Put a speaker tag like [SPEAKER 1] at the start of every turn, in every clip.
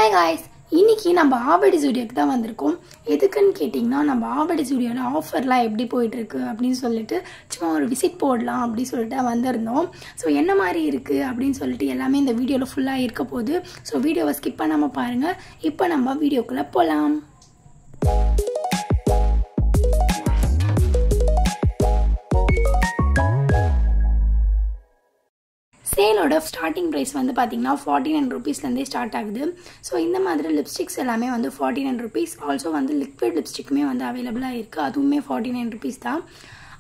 [SPEAKER 1] Hi guys, இன்னைக்கு நம்ம ஆவடி ஜூடியோக்கு தான் வந்திருக்கோம். எதுக்குன்னு கேட்டிங்கன்னா நம்ம ஆவடி ஜூடியோல ஆஃபர்லாம் எப்படி போயிட்டு இருக்கு அப்படின்னு சொல்லிட்டு சும்மா ஒரு விசிட் போடலாம் அப்படி சொல்லிட்டு வந்திருந்தோம். ஸோ என்ன மாதிரி இருக்கு அப்படின்னு சொல்லிட்டு எல்லாமே இந்த வீடியோவில் ஃபுல்லாக இருக்க போகுது. ஸோ வீடியோவை ஸ்கிப் பண்ணாமல் பாருங்கள். இப்போ நம்ம வீடியோக்குள்ளே போகலாம். சேலோட ஸ்டார்டிங் ப்ரைஸ் வந்து பார்த்தீங்கன்னா 49 ரூபீஸ்லேருந்தே ஸ்டார்ட் ஆகுது. ஸோ இந்த மாதிரி லிப்ஸ்டிக்ஸ் எல்லாமே வந்து 49 ரூபீஸ். ஆல்சோ வந்து லிக்விட் லிப்ஸ்டிக்குமே வந்து அவைலபிளாக இருக்குது. அதுவுமே 49 ரூபீஸ் தான்.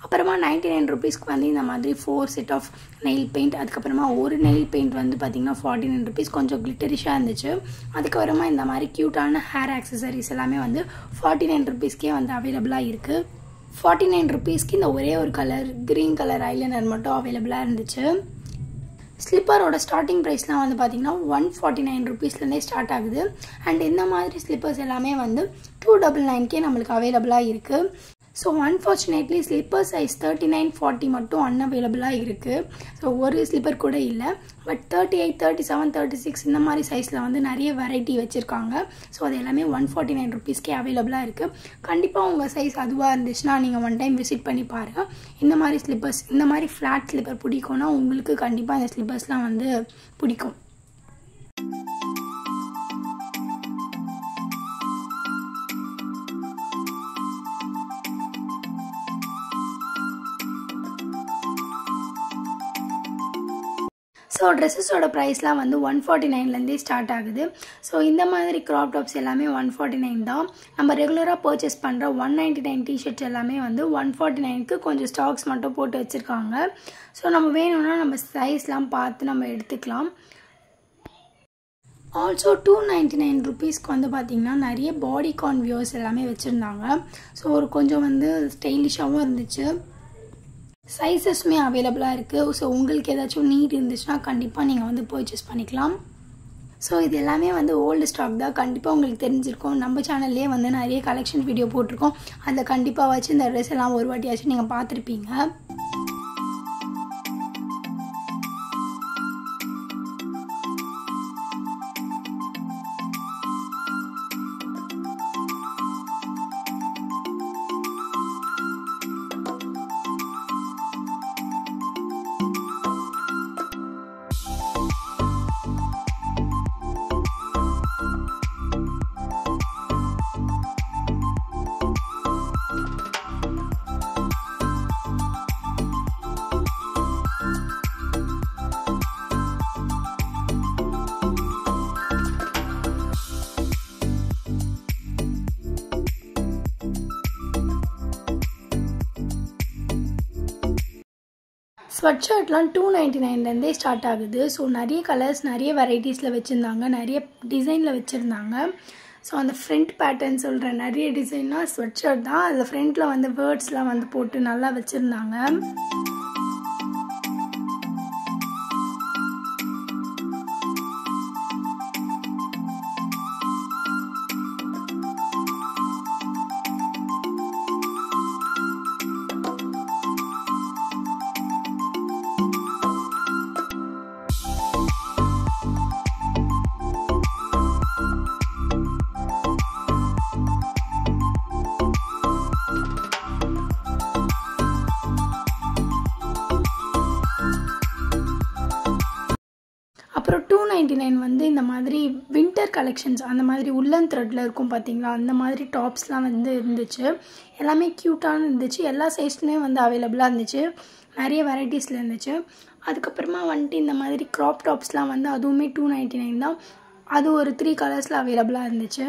[SPEAKER 1] அப்புறமா 99 ரூபீஸ்க்கு வந்து இந்த மாதிரி 4 செட் ஆஃப் நெயில் பெயிண்ட், அதுக்கப்புறமா ஒரு நெயில் பெயிண்ட் வந்து பார்த்திங்கன்னா 49 ரூபீஸ், கொஞ்சம் கிளிட்டரிஷாக இருந்துச்சு. அதுக்கப்புறமா இந்த மாதிரி க்யூட்டான ஹேர் ஆக்சசரிஸ் எல்லாமே வந்து 49 ரூபீஸ்க்கே வந்து அவைலபிளாக இருக்குது. 49 ரூபீஸ்க்கு இந்த ஒரே ஒரு கலர் க்ரீன் கலர் ஐலைனர் மட்டும் அவைலபிளாக இருந்துச்சு. ஸ்லிப்பரோட ஸ்டார்டிங் ப்ரைஸ்லாம் வந்து பார்த்திங்கன்னா 149 ரூபீஸ்லேருந்தே ஸ்டார்ட் ஆகுது. அண்ட் இந்த மாதிரி ஸ்லிப்பர்ஸ் எல்லாமே வந்து 299 நம்மளுக்கு அவைலபிளாக இருக்குது. ஸோ அன்ஃபார்ச்சுனேட்லி ஸ்லிப்பர் சைஸ் 39, 40 மட்டும் அன்அவைலபிளாக இருக்குது. ஸோ ஒரு ஸ்லிப்பர் கூட இல்லை. பட் 38, 37, 36 இந்த மாதிரி சைஸில் வந்து நிறைய வெரைட்டி வச்சுருக்காங்க. ஸோ அது எல்லாமே 149 ரூபீஸ்க்கே அவைலபிளாக இருக்குது. கண்டிப்பாக உங்கள் சைஸ் அதுவாக இருந்துச்சுன்னா நீங்கள் ஒன் டைம் விசிட் பண்ணி பாருங்கள். இந்த மாதிரி ஸ்லிப்பர்ஸ், இந்த மாதிரி ஃப்ளாட் ஸ்லிப்பர் பிடிக்கும்னா உங்களுக்கு கண்டிப்பாக இந்த ஸ்லிப்பர்ஸ்லாம் வந்து பிடிக்கும். ஸோ ட்ரெஸ்ஸஸோட ப்ரைஸ்லாம் வந்து 149லேருந்தே ஸ்டார்ட் ஆகுது. ஸோ இந்த மாதிரி க்ராப் டாப்ஸ் எல்லாமே 149 தான். நம்ம ரெகுலராக பர்ச்சேஸ் பண்ணுற 199 டிஷர்ட்ஸ் எல்லாமே வந்து 149க்கு கொஞ்சம் ஸ்டாக்ஸ் மட்டும் போட்டு வச்சுருக்காங்க. ஸோ நம்ம வேணும்னா நம்ம சைஸ்லாம் பார்த்து நம்ம எடுத்துக்கலாம். ஆல்சோ 299 ரூபீஸ்க்கு வந்து பார்த்திங்கன்னா நிறைய பாடிகான் வியர்ஸ் எல்லாமே வச்சுருந்தாங்க. ஸோ ஒரு கொஞ்சம் வந்து ஸ்டைலிஷாகவும் இருந்துச்சு. சைஸஸுமே அவைலபிளாக இருக்குது. ஸோ உங்களுக்கு ஏதாச்சும் நீட் இருந்துச்சுன்னா கண்டிப்பாக நீங்கள் வந்து பர்ச்சேஸ் பண்ணிக்கலாம். ஸோ இது எல்லாமே வந்து ஓல்டு ஸ்டாக் தான். கண்டிப்பாக உங்களுக்கு தெரிஞ்சிருக்கும். நம்ம சேனல்லே வந்து நிறைய கலெக்ஷன் வீடியோ போட்டிருக்கோம். அதில் கண்டிப்பாக வச்சு இந்த ட்ரெஸ் எல்லாம் ஒரு வாட்டியாச்சும் நீங்கள் பார்த்துருப்பீங்க. ஸ்வெட் ஷர்ட்லாம் 299லேருந்தே ஸ்டார்ட் ஆகுது. ஸோ நிறைய கலர்ஸ், நிறைய வெரைட்டிஸில் வச்சுருந்தாங்க, நிறைய டிசைனில் வச்சுருந்தாங்க. ஸோ அந்த ஃப்ரண்ட் பேட்டர்ன் சொல்கிற நிறைய டிசைன்லாம் ஸ்வெட் ஷர்ட் தான். அதில் ஃப்ரண்ட்டில் வந்து வேர்ட்ஸ்லாம் வந்து போட்டு நல்லா வச்சுருந்தாங்க. அப்புறம் 299 வந்து இந்த மாதிரி வின்டர் கலெக்ஷன்ஸ், அந்த மாதிரி உள்ளன் த்ரெட்டில் இருக்கும் பார்த்தீங்களா, அந்த மாதிரி டாப்ஸ்லாம் வந்து இருந்துச்சு. எல்லாமே க்யூட்டான இருந்துச்சு. எல்லா சைஸ்லையுமே வந்து அவைலபிளாக இருந்துச்சு. நிறைய வெரைட்டிஸில் இருந்துச்சு. அதுக்கப்புறமா வந்துட்டு இந்த மாதிரி க்ராப் டாப்ஸ்லாம் வந்து அதுவுமே 299 தான். அது ஒரு 3 கலர்ஸில் அவைலபிளாக இருந்துச்சு.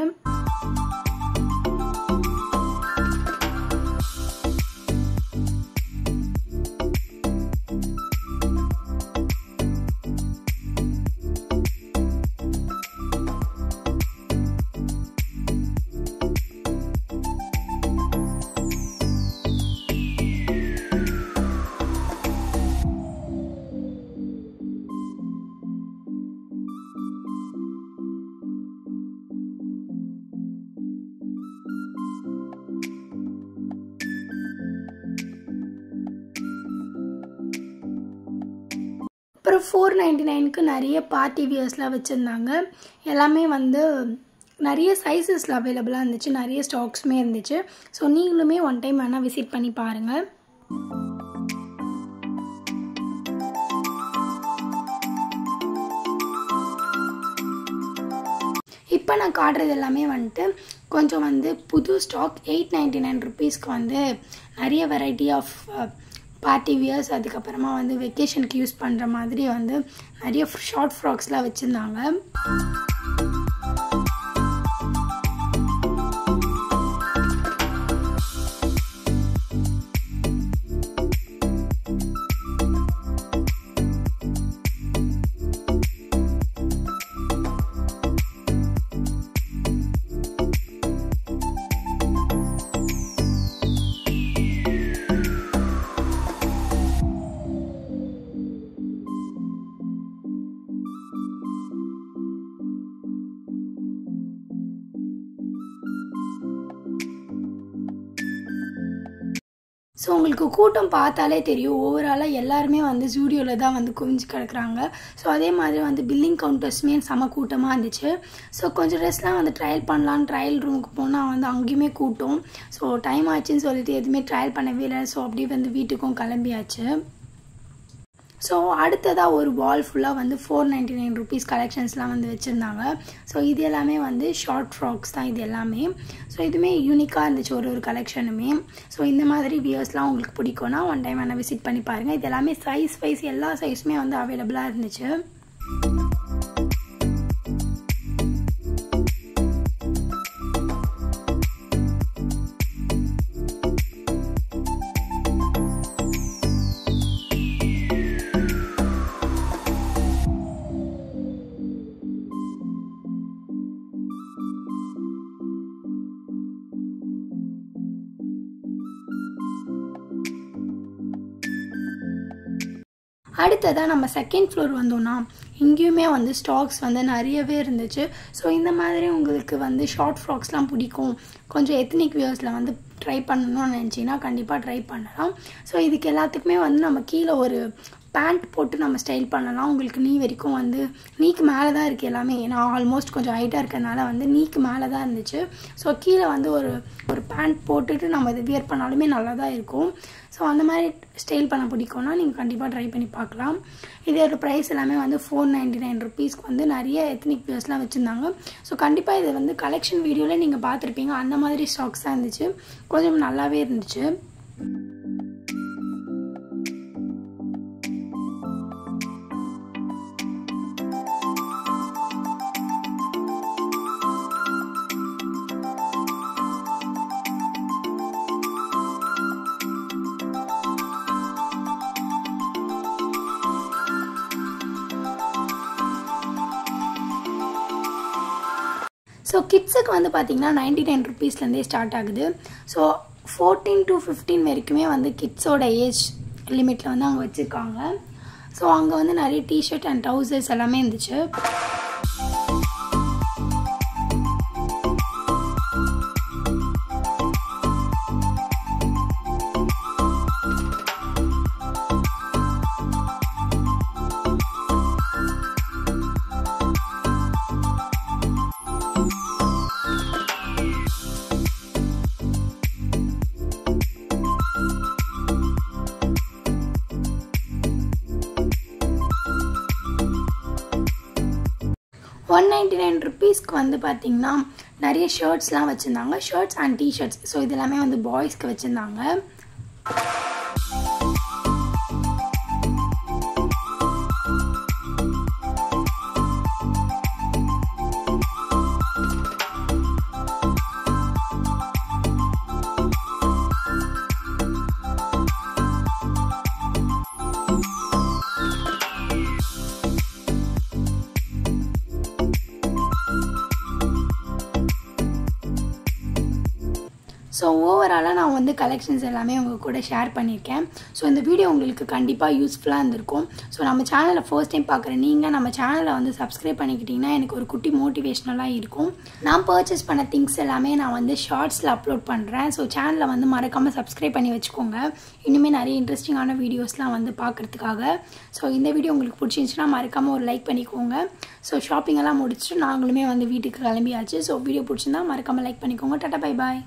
[SPEAKER 1] அதுக்கப்புறம் 499க்கு நிறைய பார்ட்டி வியர்ஸ்லாம் வச்சுருந்தாங்க. எல்லாமே வந்து நிறைய சைஸஸில் அவைலபிளாக இருந்துச்சு, நிறைய ஸ்டாக்ஸுமே இருந்துச்சு. ஸோ நீங்களுமே ஒன் டைம் வேணால் விசிட் பண்ணி பாருங்கள். இப்போ நான் காட்டுறது எல்லாமே வந்துட்டு கொஞ்சம் வந்து புது ஸ்டாக். 899 ருபீஸ்க்கு வந்து நிறைய வெரைட்டி ஆஃப் பார்ட்டி வியர்ஸ், அதுக்கப்புறமா வந்து வெக்கேஷனுக்கு யூஸ் பண்ணுற மாதிரி வந்து நிறைய ஷார்ட் ஃப்ராக்ஸ்லாம் வச்சுருந்தாங்க. ஸோ உங்களுக்கு கூட்டம் பார்த்தாலே தெரியும், ஓவராலாக எல்லாருமே வந்து ஜூடியோவில் தான் வந்து குவிஞ்சு கிடக்குறாங்க. ஸோ அதே மாதிரி வந்து பில்லிங் கவுண்டர்ஸுமே செம கூட்டமாக இருந்துச்சு. ஸோ கொஞ்சம் ட்ரெஸ்லாம் வந்து ட்ரையல் பண்ணலான்னு ட்ரையல் ரூமுக்கு போனால் வந்து அங்கேயுமே கூட்டம். ஸோ டைம் ஆச்சுன்னு சொல்லிட்டு எதுவுமே ட்ரையல் பண்ணவே இல்லை. ஸோ அப்படியே வந்து வீட்டுக்கும் கிளம்பியாச்சு. ஸோ அடுத்ததாக ஒரு வால் ஃபுல்லாக வந்து 499 ருபீஸ் கலெக்ஷன்ஸ்லாம் வந்து வச்சுருந்தாங்க. ஸோ இது எல்லாமே வந்து ஷார்ட் ஃப்ராக்ஸ் தான் இது எல்லாமே. ஸோ இதுவுமே யூனிக்காக இருந்துச்சு ஒரு கலெக்ஷனுமே. ஸோ இந்த மாதிரி வியர்ஸ்லாம் உங்களுக்கு பிடிக்கும்னா ஒன் டைம் வேணால் விசிட் பண்ணி பாருங்கள். இது எல்லாமே சைஸ் வைஸ் எல்லா சைஸுமே வந்து அவைலபிளாக இருந்துச்சு. அடுத்ததாக நம்ம செகண்ட் ஃப்ளோர் வந்தோம்னா இங்கேயுமே வந்து ஸ்டாக்ஸ் வந்து நிறையவே இருந்துச்சு. ஸோ இந்த மாதிரி உங்களுக்கு வந்து ஷார்ட் ஃப்ராக்ஸ்லாம் பிடிக்கும், கொஞ்சம் எத்னிக் வியர்ஸில் வந்து ட்ரை பண்ணணும்னு நினச்சிங்கன்னா கண்டிப்பாக ட்ரை பண்ணலாம். ஸோ இதுக்கு எல்லாத்துக்குமே வந்து நம்ம கீழே ஒரு பேண்ட் போட்டு நம்ம ஸ்டைல் பண்ணலாம். உங்களுக்கு நீ வரைக்கும் வந்து நீக்கு மேலே தான் இருக்குது எல்லாமே. நான் ஆல்மோஸ்ட் கொஞ்சம் ஹைட்டாக இருக்கிறதுனால வந்து நீக்கு மேலே தான் இருந்துச்சு. ஸோ கீழே வந்து ஒரு பேண்ட் போட்டுட்டு நம்ம இது வியர் பண்ணாலுமே நல்லா தான் இருக்கும். ஸோ அந்த மாதிரி ஸ்டைல் பண்ண பிடிக்கும்னா நீங்கள் கண்டிப்பாக ட்ரை பண்ணி பார்க்கலாம். இதோட ப்ரைஸ் எல்லாமே வந்து 499 ருபீஸ்க்கு வந்து நிறைய எத்னிக் வியர்ஸ்லாம் வச்சுருந்தாங்க. ஸோ கண்டிப்பாக இது வந்து கலெக்ஷன் வீடியோவில் நீங்கள் பார்த்துருப்பீங்க, அந்த மாதிரி ஸ்டாக்ஸ் தான் இருந்துச்சு. கொஞ்சம் நல்லாவே இருந்துச்சு. ஸோ கிட்ஸுக்கு வந்து பார்த்திங்கன்னா 99 ருபீஸ்லேருந்தே ஸ்டார்ட் ஆகுது. ஸோ 14 to 15 வரைக்குமே வந்து கிட்ஸோட ஏஜ் லிமிட்டில் வந்து அங்கே வச்சுருக்காங்க. ஸோ அங்கே வந்து நிறைய டிஷர்ட் அண்ட் ட்ரௌசர்ஸ் எல்லாமே இருந்துச்சு. ருபீஸ்க்கு வந்து பார்த்திங்கன்னா நிறைய ஷர்ட்ஸ்லாம் வச்சுருந்தாங்க, ஷர்ட்ஸ் அண்ட் டிஷர்ட்ஸ். ஸோ இது எல்லாமே வந்து பாய்ஸ்க்கு வச்சுருந்தாங்க. ஸோ ஓவராலாக நான் வந்து கலெக்ஷன்ஸ் எல்லாமே உங்கள் கூட ஷேர் பண்ணியிருக்கேன். ஸோ இந்த வீடியோ உங்களுக்கு கண்டிப்பாக யூஸ்ஃபுல்லாக இருந்திருக்கும். ஸோ நம்ம சேனலை ஃபர்ஸ்ட் டைம் பார்க்குற நீங்கள் நம்ம சேனலை வந்து சப்ஸ்கிரைப் பண்ணிக்கிட்டிங்கன்னா எனக்கு ஒரு குட்டி மோட்டிவேஷ்னலாக இருக்கும். நான் பர்ச்சேஸ் பண்ண திங்ஸ் எல்லாமே நான் வந்து ஷார்ட்ஸில் அப்லோட் பண்ணுறேன். ஸோ சேனலை வந்து மறக்காமல் சப்ஸ்கிரைப் பண்ணி வச்சுக்கோங்க. இன்னுமே நிறைய இன்ட்ரெஸ்டிங்கான வீடியோஸ்லாம் வந்து பார்க்குறதுக்காக. ஸோ இந்த வீடியோ உங்களுக்கு பிடிச்சிருந்துச்சுன்னா மறக்காமல் ஒரு லைக் பண்ணிக்கோங்க. ஸோ ஷாப்பிங் எல்லாம் முடிச்சுட்டு நாங்களுமே வந்து வீட்டுக்கு கிளம்பியாச்சு. ஸோ வீடியோ பிடிச்சிருந்தா மறக்காமல் லைக் பண்ணிக்கோங்க. Tata bye bye.